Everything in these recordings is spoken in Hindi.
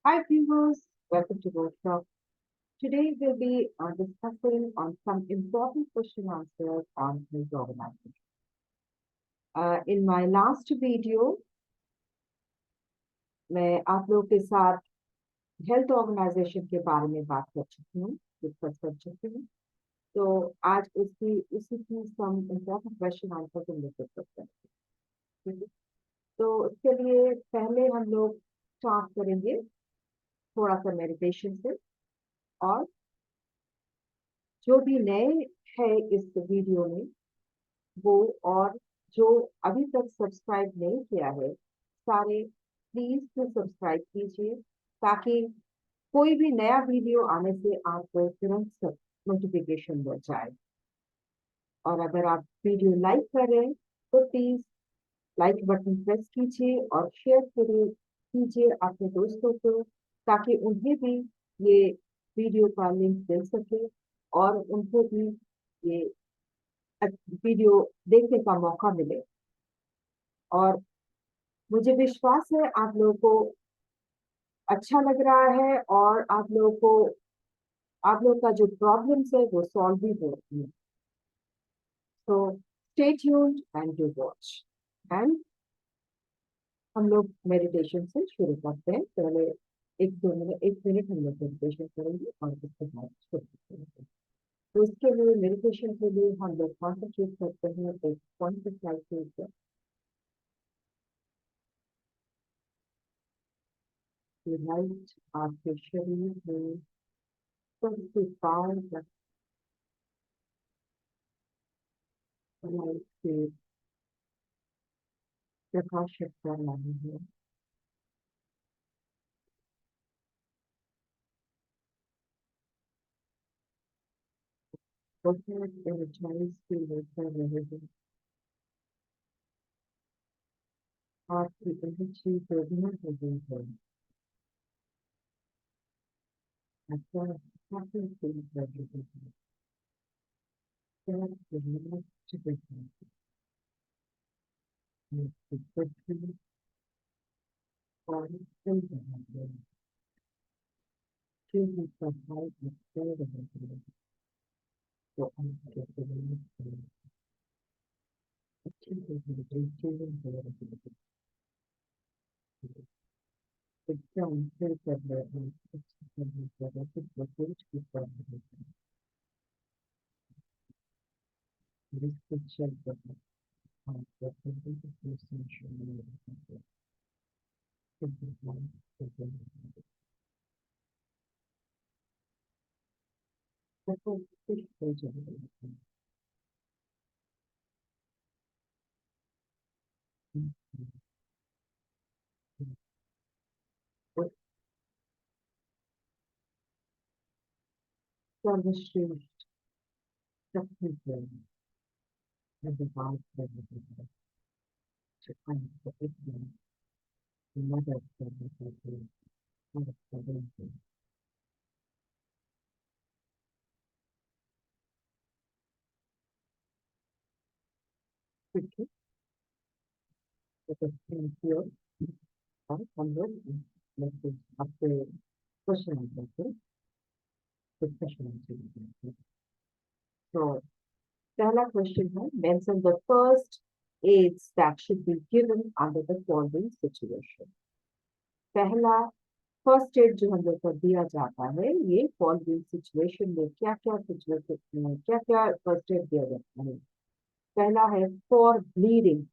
Hi viewers, welcome to Workshop. Today we'll be discussing on some important question answers on health organization. In my last video, मैं आप लोगों के साथ हेल्थ ऑर्गेनाइजेशन के बारे में बात कर चुकी हूँ, डिस्कस कर चुकी हूँ। तो आज उसी की सम इम्पोर्टेंट क्वेश्चन आंसर हम लोग डिस्कस करेंगे। ठीक है? तो उसके लिए पहले हम लोग स्टार्ट करेंगे थोड़ा सा मेडिटेशन से, और जो भी नए है इस वीडियो में वो, और जो अभी तक सब्सक्राइब नहीं किया है सारे, प्लीज तो सब्सक्राइब कीजिए ताकि कोई भी नया वीडियो आने से आपको तुरंत नोटिफिकेशन मिल जाए। और अगर आप वीडियो लाइक कर रहे हैं तो प्लीज लाइक बटन प्रेस कीजिए और शेयर करिए कीजिए अपने दोस्तों को, ताकि उन्हें भी ये वीडियो का लिंक मिल सके और उनको भी ये वीडियो देखने का मौका मिले। और मुझे विश्वास है आप लोगों को अच्छा लग रहा है, और आप लोगों का जो प्रॉब्लम्स है वो सॉल्व भी हो रही है। तो stay tuned and do watch. And हम लोग मेडिटेशन से शुरू करते हैं। पहले 1 मिनट हम लोग मेडिटेशन करेंगे और उसके बाद शुरू करेंगे। तो इसके लिए मेडिटेशन के लिए हम लोग कॉन्सेंट्रेट करते हैं एक पॉइंट पे स्लाइड के ऊपर। लाइट आपके शरीर में सबसे पार तक लाइट से प्रकाशित कर रहे हैं। बहुत एनर्जाइज फील कर रहे हैं। आपकी एनर्जी दोगुना हो गई है। ऐसा काफी फील कर रहे हैं। क्या दुनिया चुके हैं पृथ्वी और कई जगह है क्योंकि सफाई कर रहे हैं। तो आपके शरीर अच्छी से मेडिटेशन कर रहे हैं। एकदम फिर कर रहे हैं, अच्छी तरह कर रहे हैं, कुछ की कर रहे हैं। जिसको चल कर आपको फिर से सेंशन में रखेंगे। फिर भगवान को बोलेंगे, देखो कुछ हो जाएगा। और सर्वश्रेष्ठ शक्ति से मैं बात कर रही हूँ। आपको इसमें मदद करने के लिए मदद करेंगे। ठीक है? तो थैंक यू। और हम लोग आपसे क्वेश्चन आंसर से डिस्कशन करते हैं। तो पहला क्वेश्चन है, mention the first aids that should be given under the following situation. पहला फर्स्ट एड जो हम लोग को दिया जाता है, ये फॉलोइंग सिचुएशन में क्या क्या सिचुएशन में क्या क्या फर्स्ट एड दिया जाता है। पहला है for bleeding,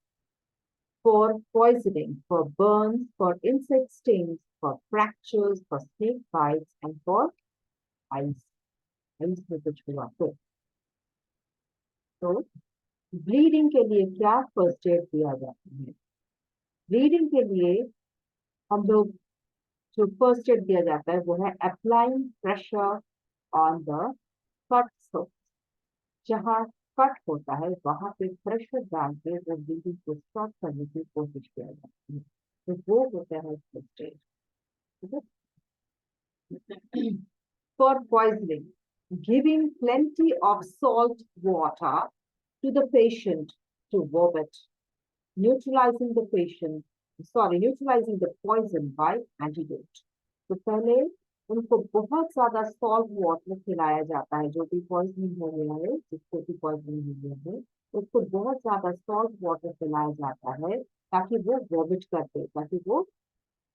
for poisoning, for burns, for insect stings, for fractures, for snake bites, and for ice. Ice में कुछ हुआ तो ब्लीडिंग के लिए क्या फर्स्ट एड दिया जाता है? ब्लीडिंग के लिए हम लोग जो फर्स्ट एड दिया जाता है वो है applying pressure on the cut surface. जहाँ कट होता है वहां पे प्रेशर डाल के वो ब्लीडिंग को स्टॉप करने की कोशिश किया जाता है। तो वो होता है फर्स्ट एड। ठीक है? For poisoning, giving plenty of salt water to the patient to vomit, neutralizing the neutralizing the poison by antidote. तो पहले उनको बहुत ज्यादा सॉल्ट वाटर खिलाया जाता है, जो भी पॉइजनिंग हो गया है, जिसको भी पॉइजनिंग हो गया है, उसको बहुत ज्यादा सॉल्ट वाटर पिलाया जाता है, ताकि वो वॉमिट कर दे, ताकि वो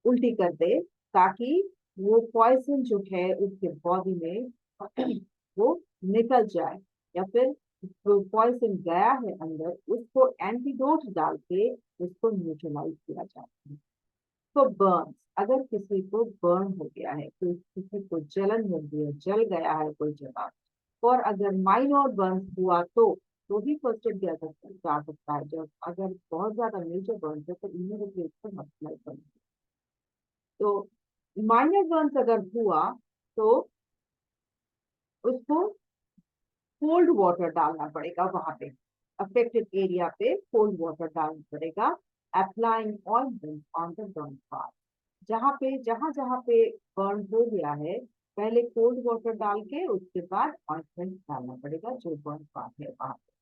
उल्टी कर दे, ताकि वो पॉइजन जो है उसके बॉडी में वो निकल जाए, या फिर जो पॉइजन गया है अंदर उसको एंटीडोट डाल के उसको न्यूट्रलाइज किया जाता है। तो बर्न, अगर किसी को बर्न हो गया है, तो किसी को जलन हो गई है, जल गया है कोई जगह, और अगर माइनर बर्न हुआ तो भी फर्स्ट एड दिया जा सकता है। जब अगर बहुत ज्यादा मेजर बर्न है तो इमीडिएटली उसको हॉस्पिटलाइज करना। तो माइनर बर्न अगर हुआ तो उसको कोल्ड वाटर डालना पड़ेगा, वहां पे अफेक्टेड एरिया पे कोल्ड वाटर डालना पड़ेगा, applying ointment on the burn part. जहां जहां पे बर्न हो गया है, पहले कोल्ड वाटर डाल के उसके बाद ऑइंटमेंट डालना पड़ेगा जो बर्न पार्ट है वहां पे।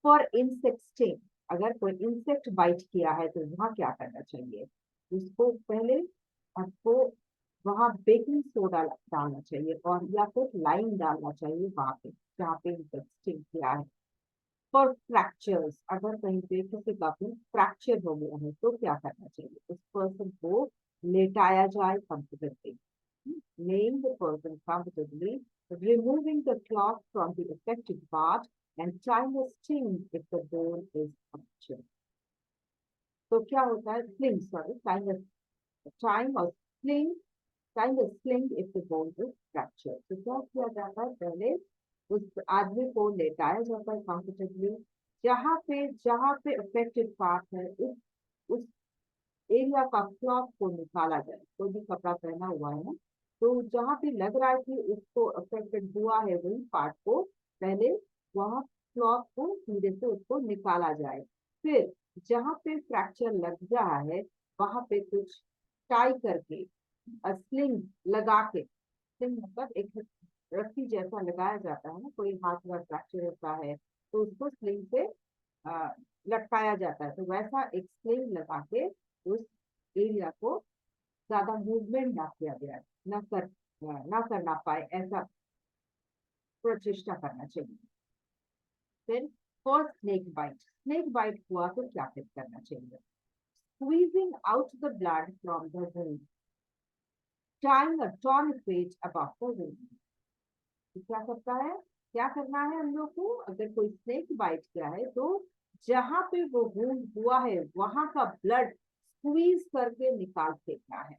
फॉर इंसेक्ट स्टिंग, अगर कोई इंसेक्ट बाइट किया है तो वहां क्या करना चाहिए? उसको पहले आपको वहां बेकिंग सोडा डालना चाहिए, और या फिर लाइम डालना चाहिए वहां पे जहाँ पे इंसेक्ट स्टिंग किया है। फॉर फ्रैक्चर्स, अगर कहीं पे किसी का भी फ्रैक्चर हो गया है तो क्या करना चाहिए? उस पर्सन को लेटाया जाए comfortably, laying the person comfortably, removing the cloth from the affected part, and tying a sling if the bone is punctured. तो क्या होता है? Sling, sorry, time or sling, tying a sling if the bone is fractured. तो क्या किया जाता है? पहले उस आदमी को लेटाया जाता है कंफर्टेबली, जहाँ पे अफेक्टेड पार्ट है उस एरिया का क्लॉथ को निकाला जाए। कोई भी कपड़ा पहना हुआ है ना, तो जहाँ पे लग रहा है कि उसको अफेक्टेड हुआ है वही पार्ट को पहले वहाँ क्लॉथ को धीरे से उसको निकाला जाए। फिर जहाँ पे फ्रैक्चर लग रहा है वहां पे कुछ टाई करके, स्लिंग लगा के, स्लिंग मतलब एक रस्सी जैसा लगाया जाता है ना, कोई हाथ का फ्रैक्चर होता है तो उसको स्लिंग से लटकाया जाता है, तो वैसा एक स्लिंग लगा के उस एरिया को ज्यादा मूवमेंट ना किया गया, ना करना पाए, ऐसा प्रचेष्टा करना चाहिए। फिर फॉर स्नेक बाइट हुआ तो क्या फिर करना चाहिए? Squeezing out the blood from the wound, tying a tourniquet above the wound. क्या करता है? क्या करना है हम लोग को? अगर कोई स्नेक बाइट किया है तो जहां पे वो वुंड हुआ है वहां का ब्लड स्क्वीज करके निकाल फेंकना है,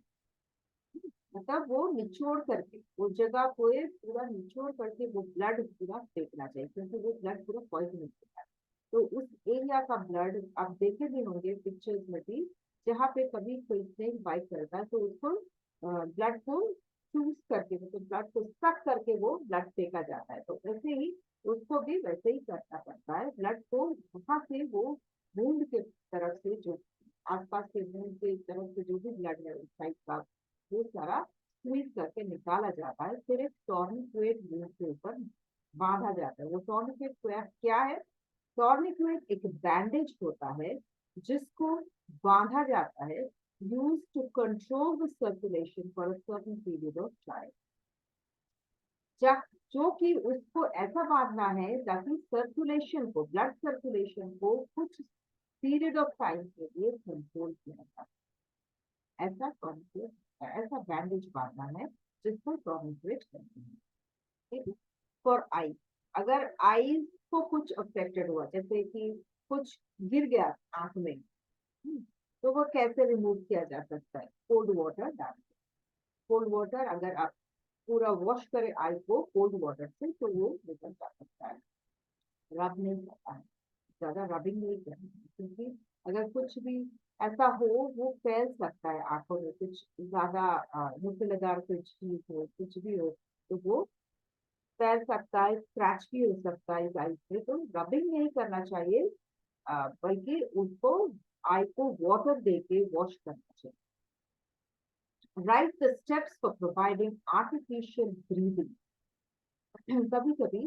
मतलब वो निचोड़ करके वो जगह को पूरा निचोड़ करके वो ब्लड पूरा फेंकना चाहिए, क्योंकि वो ब्लड पूरा पॉइजन होता है। तो उस एरिया का ब्लड आप देखे भी होंगे पिक्चर्स में भी, जहाँ पे कभी कोई स्नेक बाइट करता है तो उसको ब्लड को चूस करके, मतलब ब्लड को सक करके वो ब्लड फेंका जाता है। तो ऐसे ही उसको भी वैसे ही करना पड़ता है, ब्लड को वहां से वो वुंड के तरफ से, जो आसपास के वुंड के तरफ से जो भी ब्लड है उस साइड का, वो सारा स्क्वीज करके निकाला जाता है। फिर एक टॉर्निक्वेट वुंड के ऊपर बांधा जाता है। वो टॉर्निक्वेट क्या है? टॉर्निक्वेट एक बैंडेज होता है जिसको बांधा जाता है, use to control the circulation for a certain period of time, जो कि उसको ऐसा बांधना है ताकि सर्कुलेशन को, ब्लड सर्कुलेशन को कुछ पीरियड ऑफ टाइम के लिए कंट्रोल किया जाए। ऐसा टॉर्निक्वेट, ऐसा बैंडेज बांधना है जिसको टॉर्निक्वेट कहते हैं। ठीक है? फॉर आई, अगर आईज को कुछ अफेक्टेड हुआ, जैसे कि कुछ गिर गया आंख में, तो वो कैसे रिमूव किया जा सकता है? कोल्ड वाटर डाल के। कोल्ड वाटर अगर आप पूरा वॉश करें आई को कोल्ड वाटर से तो वो निकल जा सकता है। रब नहीं करता है, ज्यादा रबिंग नहीं करनी है, क्योंकि अगर कुछ भी ऐसा हो वो फैल सकता है आंखों में, कुछ ज्यादा मुसलधार कोई चीज हो, कुछ भी हो तो वो फैल सकता है, स्क्रैच भी हो सकता है इस आई से। तो रबिंग नहीं करना चाहिए, बल्कि उसको आई को वाटर दे के वॉश करना चाहिए। Right the steps for providing artificial breathing. कभी कभी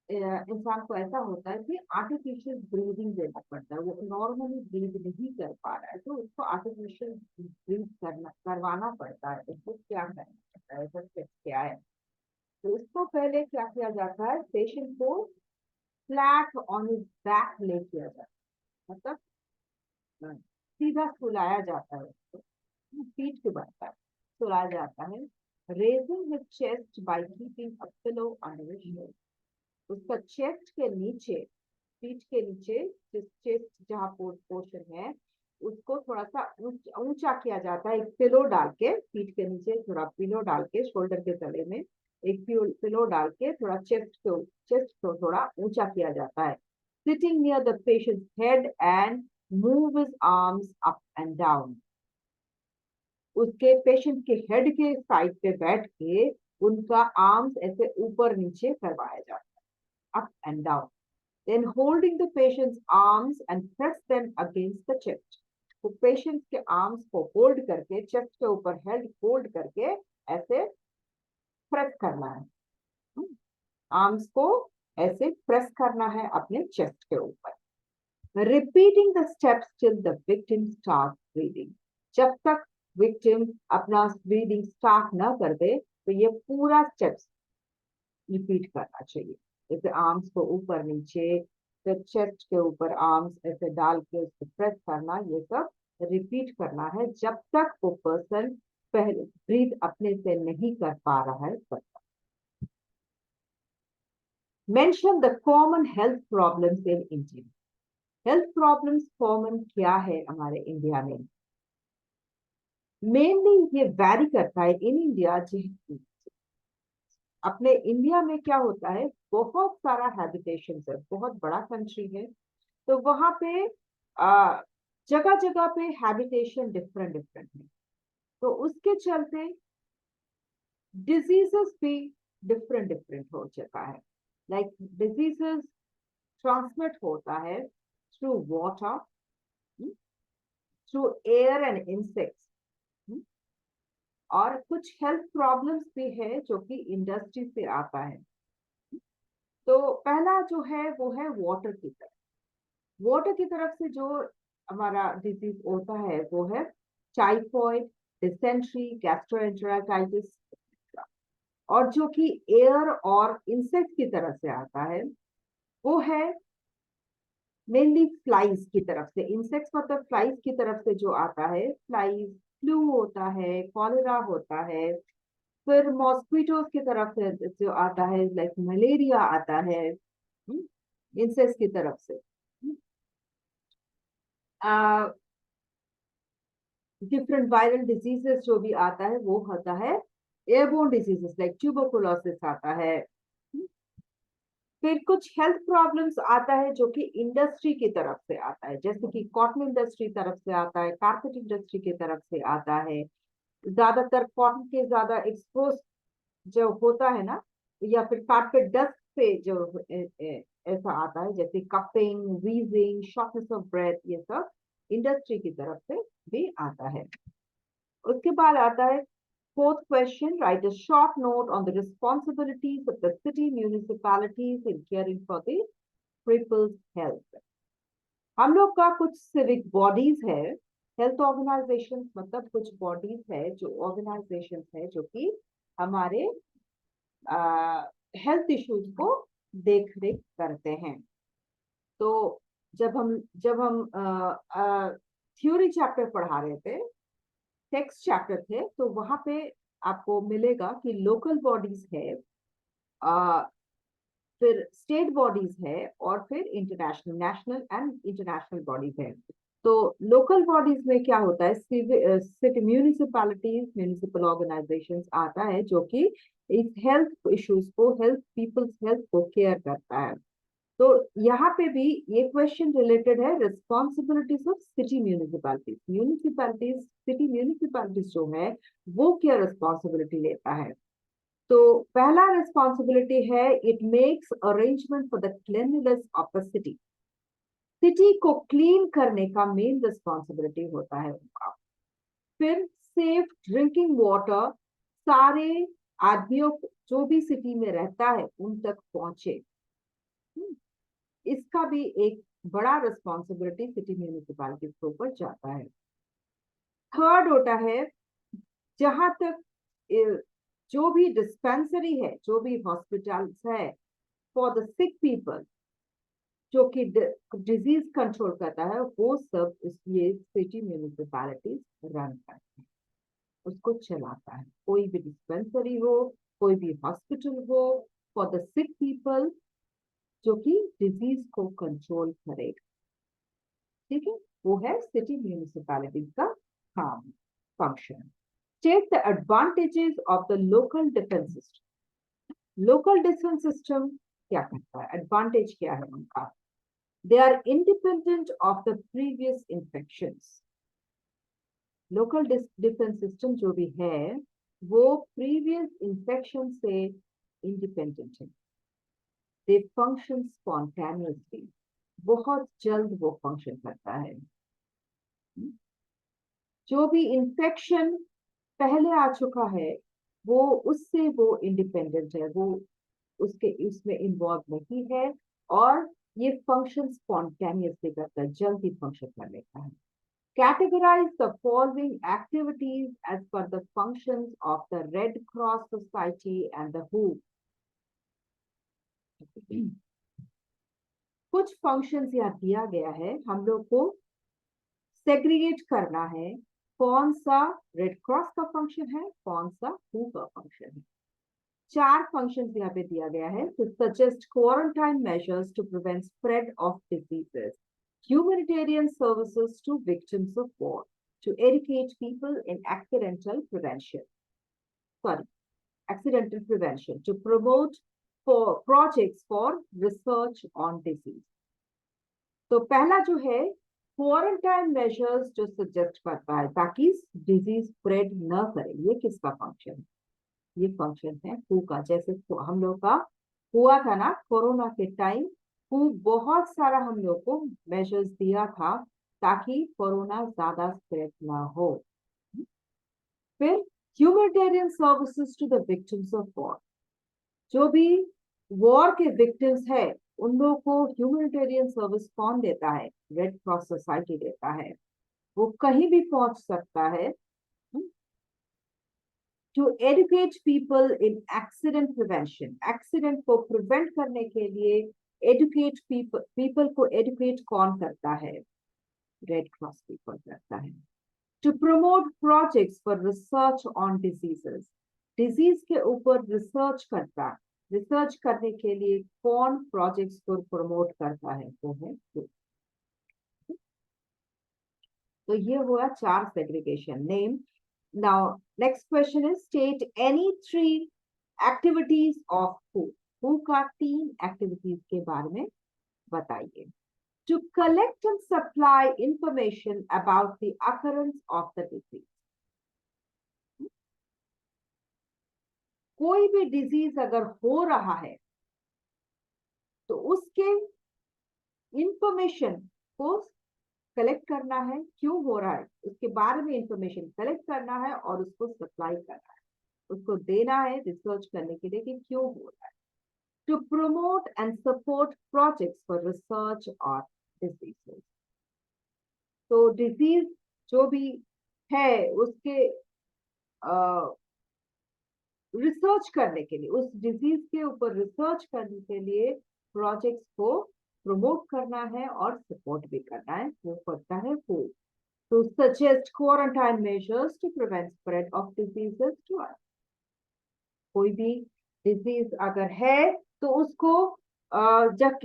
इंसान को ऐसा होता है कि आर्टिफिशियल ब्रीदिंग देना पड़ता है, वो नॉर्मली ब्रीद नहीं कर पा रहा है, तो उसको आर्टिफिशियल ब्रीद करवाना पड़ता है। उसको क्या करना पड़ता है, ऐसा स्टेप क्या है? तो इसको पहले क्या किया जाता है, पेशेंट को फ्लैट ऑन हिज बैक ले किया जाता है, मतलब सीधा सुलाया जाता है उसको, पीठ के बल पर सुलाया जाता है। Raising his chest by keeping a pillow under his head, उसका चेस्ट के नीचे, पीठ के नीचे, जिस चेस्ट जहाँ पोर्शन है, उसको थोड़ा सा ऊंचा किया जाता है, एक पिलो डाल के, पीठ के नीचे थोड़ा पिलो डाल के, शोल्डर के तले में एक पिलो डाल के थोड़ा चेस्ट को थोड़ा ऊंचा किया जाता है। Sitting near the patients head and move his arms up and down, उसके पेशेंट के हेड के साइड पे बैठ के उनका आर्म्स ऐसे ऊपर नीचे करवाया जाता है, up and down. Then holding the patient's arms and press them against the chest. तो पेशेंट के आर्म्स को होल्ड करके, चेस्ट के ऊपर हेल्ड होल्ड करके ऐसे प्रेस करना है, आर्म्स को ऐसे प्रेस करना है अपने चेस्ट के ऊपर। Repeating the steps till the victim start breathing, जब तक विक्टिम अपना ब्रीदिंग स्टार्ट ना कर दे, तो ये पूरा स्टेप्स रिपीट करना चाहिए। जैसे आर्म्स को ऊपर नीचे, फिर चेस्ट के ऊपर आर्म्स ऐसे डाल के उसको प्रेस करना, ये सब रिपीट करना है जब तक वो पर्सन पहले ब्रीथ अपने से नहीं कर पा रहा है तब तक। Mention the common health problems in India, health problems common क्या है हमारे इंडिया में? मेनली ये वैरी करता है इन इंडिया। अपने इंडिया में क्या होता है, बहुत सारा हैबिटेशन है, बहुत बड़ा कंट्री है, तो वहां पे जगह जगह पे हैबिटेशन डिफरेंट डिफरेंट है, तो उसके चलते डिजीजेस भी डिफरेंट डिफरेंट हो चुका है। लाइक डिजीजेस ट्रांसमिट होता है through water, through air and insects, और कुछ हेल्थ प्रॉब्लम्स भी है जो कि इंडस्ट्री से आता है। तो पहला जो है वो है वाटर की तरफ, वाटर की तरफ से जो हमारा डिजीज होता है वो है टाइफॉइड, डिसेंट्री, गैस्ट्रोएंटेराइटिस। और जो कि एयर और इंसेक्ट की तरफ से आता है वो है मेनली फ्लाइज की तरफ से। इंसेक्ट्स मतलब फ्लाइज की तरफ से जो आता है, फ्लाइज, फ्लू होता है, कॉलेरा होता है। फिर मॉस्किटोज की तरफ से जो आता है, लाइक मलेरिया आता है इंसेक्ट्स की तरफ से। डिफरेंट वायरल डिजीजेस जो भी आता है वो होता है एयरबोर्न डिजीजेस, लाइक ट्यूबरकुलोसिस आता है। फिर कुछ हेल्थ प्रॉब्लम्स आता है जो कि इंडस्ट्री की तरफ से आता है, जैसे कि कॉटन इंडस्ट्री तरफ से आता है, कारपेट इंडस्ट्री की तरफ से आता है। ज्यादातर कॉटन के ज्यादा एक्सपोज जो होता है ना, या फिर कारपेट डस्ट से जो ऐसा आता है, जैसे coughing, wheezing, shortness of breath, ये सब इंडस्ट्री की तरफ से भी आता है। उसके बाद आता है fourth question, write a short note on the responsibilities of the city municipalities in caring for the people's health. हम लोग का कुछ सिविक बॉडीज है, हेल्थ ऑर्गेनाइजेशन मतलब कुछ बॉडीज है, जो ऑर्गेनाइजेशन है जो कि हमारे हेल्थ इश्यूज को देख रेख करते हैं। तो जब हम थ्योरी चैप्टर पढ़ा रहे थे, टेक्स्ट चैप्टर थे, तो वहां पे आपको मिलेगा कि लोकल बॉडीज है, आ, फिर स्टेट बॉडीज है, और फिर international, national and international bodies है। तो लोकल बॉडीज में क्या होता है, सिटी म्यूनिसिपैलिटीज, म्यूनिसिपल ऑर्गेनाइजेशंस आता है जो कि इस हेल्थ इश्यूज को, हेल्थ पीपल्स हेल्थ को केयर करता है। तो यहाँ पे भी ये क्वेश्चन रिलेटेड है responsibilities of city municipalities. Municipalities, city municipalities जो है वो क्या रिस्पॉन्सिबिलिटी लेता है? तो पहला रिस्पॉन्सिबिलिटी है, it makes arrangement for the cleanliness of a city. City को क्लीन करने का मेन रिस्पॉन्सिबिलिटी होता है उनका। फिर सेफ ड्रिंकिंग वाटर सारे आदमियों जो भी सिटी में रहता है उन तक पहुंचे। इसका भी एक बड़ा रिस्पॉन्सिबिलिटी सिटी म्यूनिसिपैलिटी के ऊपर जाता है। थर्ड होता है, जहां तक जो भी डिस्पेंसरी है, जो भी हॉस्पिटल्स है फॉर द सिक पीपल, जो कि डिजीज कंट्रोल करता है, वो सब ये सिटी म्यूनिसिपैलिटीज रन करते हैं, उसको चलाता है। कोई भी डिस्पेंसरी हो, कोई भी हॉस्पिटल हो फॉर द सिक पीपल, जो कि डिजीज को कंट्रोल करेगा। ठीक है, वो है सिटी म्यूनिसिपैलिटी का काम, function. Take the advantages of the local defence system. Local defence system क्या करता है, एडवांटेज क्या है उनका? They are independent of the previous infections. Local defence system जो भी है वो प्रीवियस इन्फेक्शन से इंडिपेंडेंट है। दे फंक्शन स्पॉन्टेनियसली, बहुत जल्द वो फंक्शन करता है। जो भी इन्फेक्शन पहले आ चुका है वो उससे वो इंडिपेंडेंट है, वो उसके इसमें इन्वॉल्व नहीं है, और ये फंक्शन स्पॉन्टेनियसली करता है, जल्दी फंक्शन कर लेता है। Categorize the following activities as per the functions of the Red Cross Society and the WHO. कुछ फंक्शंस यहाँ दिया गया है, हम लोग को सेग्रीगेट करना है कौन सा रेड क्रॉस का फंक्शन है, कौन सा हु का फंक्शन है। 4 फंक्शंस यहाँ पे दिया गया है। To suggest quarantine measures to prevent spread of diseases, humanitarian services to victims of war, to educate people in accidental prevention, to promote for projects for research on disease. तो पहला जो है क्वारंटाइन मेजर्स जो सजेस्ट करता है ताकि डिजीज स्प्रेड न करे, ये किसका फंक्शन है? ये फंक्शन है हु का। जैसे हम लोग का हुआ था ना कोरोना के टाइम, हु बहुत सारा हम लोग को मेजर्स दिया था ताकि कोरोना ज्यादा स्प्रेड ना हो। फिर humanitarian services to the victims of war, जो भी वॉर के विक्टिम्स है उन लोगों को ह्यूमैनिटेरियन सर्विस कौन देता है? रेड क्रॉस सोसाइटी देता है। वो कहीं भी पहुंच सकता है। To educate people in accident prevention, accident को प्रिवेंट करने के लिए एडुकेट पीपल को एडुकेट कौन करता है? रेड क्रॉस पीपल करता है। To promote projects for research on diseases, disease के ऊपर रिसर्च करता, रिसर्च करने के लिए कौन प्रोजेक्ट्स को प्रमोट करता है? वो है तो ये हुआ 4 segregation name. Now, next question is state any 3 activities of WHO. WHO का 3 activities के बारे में बताइए। To collect and supply information about the occurrence of the disease. कोई भी डिजीज अगर हो रहा है तो उसके इंफॉर्मेशन को कलेक्ट करना है, क्यों हो रहा है उसके बारे में इंफॉर्मेशन कलेक्ट करना है और उसको सप्लाई करना है, उसको देना है रिसर्च करने के लिए कि क्यों हो रहा है। To promote and support projects for research on diseases, तो डिजीज जो भी है उसके रिसर्च करने के लिए, उस डिजीज के ऊपर रिसर्च करने के लिए प्रोजेक्ट्स को प्रमोट करना है और सपोर्ट भी करना है, वो करता है वो। To suggest quarantine measures to prevent spread of diseases to us. कोई भी डिजीज अगर है तो उसको जब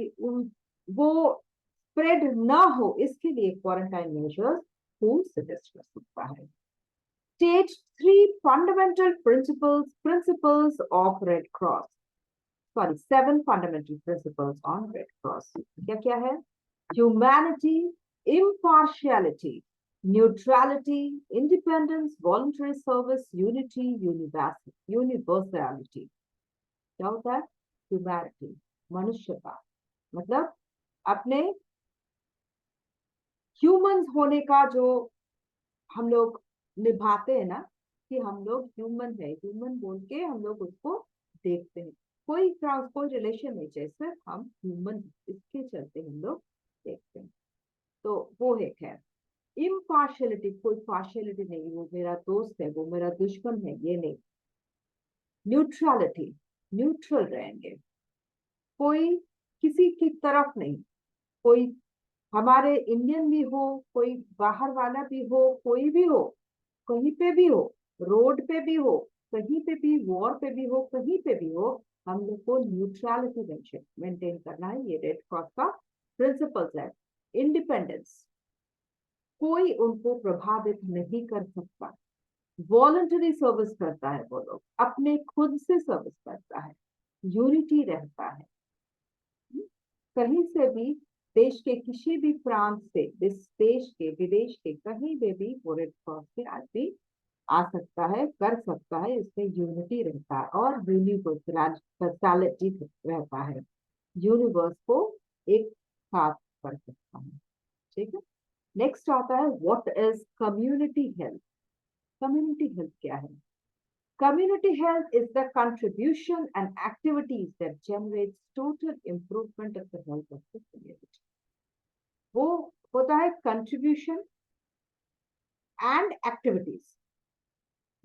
वो स्प्रेड ना हो इसके लिए क्वारंटाइन मेजर्स को सजेस्ट कर सकता है। State 3 fundamental principles of Red Cross. Sorry, 7 fundamental principles on Red Cross. क्या क्या है? Humanity, impartiality, neutrality, independence, voluntary service, unity, universality. क्या होता है? Humanity, मनुष्यता, मतलब अपने ह्यूमंस होने का जो हम लोग निभाते हैं ना, कि हम लोग ह्यूमन है, ह्यूमन बोल के हम लोग उसको देखते हैं, कोई रिलेशन नहीं चाहिए, सिर्फ हम ह्यूमन, इसके चलते हम लोग देखते हैं। तो वो है खैर। इम्पार्शियलिटी, कोई पार्शियलिटी नहीं, वो मेरा दोस्त है, वो मेरा दुश्मन है, ये नहीं। न्यूट्रलिटी, न्यूट्रल रहेंगे, कोई किसी की तरफ नहीं। कोई हमारे इंडियन भी हो, कोई बाहर वाला भी हो, कोई भी हो, कहीं पे भी हो, रोड पे भी हो, कहीं पे भी, वॉर पे भी हो, कहीं पे भी हो, हम लोग को न्यूट्रलिटी मेंटेन करना है। ये रेड क्रॉस का प्रिंसिपल्स है। इंडिपेंडेंस, कोई उनको प्रभावित नहीं कर सकता। वॉलंटरी सर्विस करता है वो लोग, अपने खुद से सर्विस करता है। यूनिटी रहता है। कहीं से भी, देश के किसी भी प्रांत से, इस देश के विदेश के कहीं पे भी वो रेड क्रॉस के आदमी आ सकता है, कर सकता है। इसमें यूनिटी रहता है और यूनिवर्सलिटी रहता है। यूनिवर्स को एक साथ कर सकता है। ठीक है। नेक्स्ट आता है what is community health. Community health क्या है? Community health is the contribution and activities that generates total improvement of the health of the community. वो होता है contribution and activities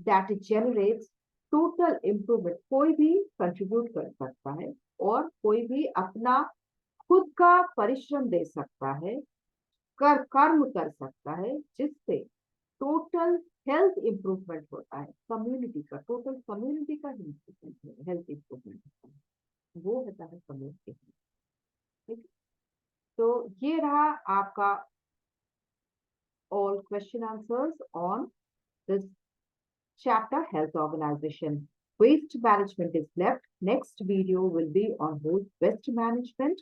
that generates total improvement. कोई भी contribute कर सकता है और कोई भी अपना खुद का परिश्रम दे सकता है, कर्म कर सकता है, जिससे टोटल हेल्थ इंप्रूवमेंट होता है। कम्युनिटी का, टोटल कम्युनिटी का हेल्थ इंप्रूवमेंट होता है, वो होता है कम्युनिटी। ठीक है। तो ये रहा आपका all question answers on this chapter, health organization. Waste management is left. Next video will be on waste management.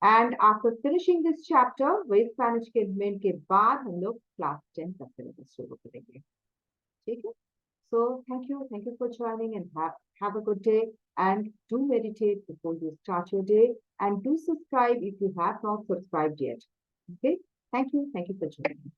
And after finishing this chapter, waste management के बाद हम लोग क्लास 10 का सिलेबस शुरू करेंगे। ठीक है। So thank you for joining, and have a good day, and do meditate before you start your day, and do subscribe if you have not subscribed yet. Okay. Thank you for joining.